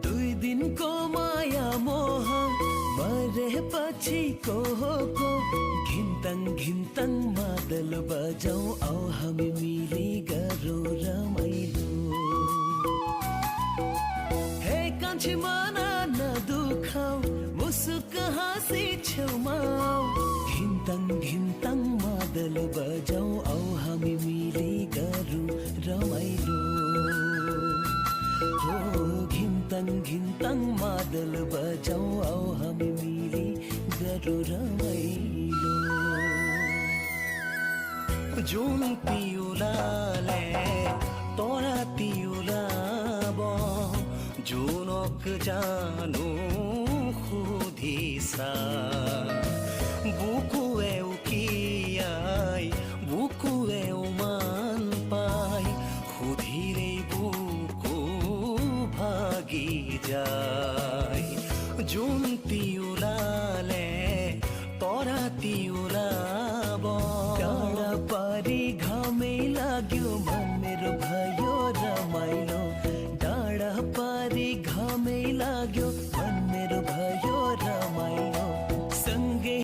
दुई दिन को माया मोह मरे पछि को घिन्तङ मादल बजाऊ आओ हामी मिली गरौँ रमाइलो। हे कान्छी मना नदुखाऊ मुसुक हाँसी छेउमा घिन्तङ मादल बजाऊ आओ हामी मिली गरौँ रमाइलो। हो घिन्तङ मादल बजाऊ आओ हामी मिली गरौँ रमाइलो। जुन पिउलाले तोरा तिउलाब जुनक जानु खुदिसा बुकुए उकियाई बुकुए मान पाई खुदिरे बुकु भागी जाई। जुन तिउलाले तोरा तिउ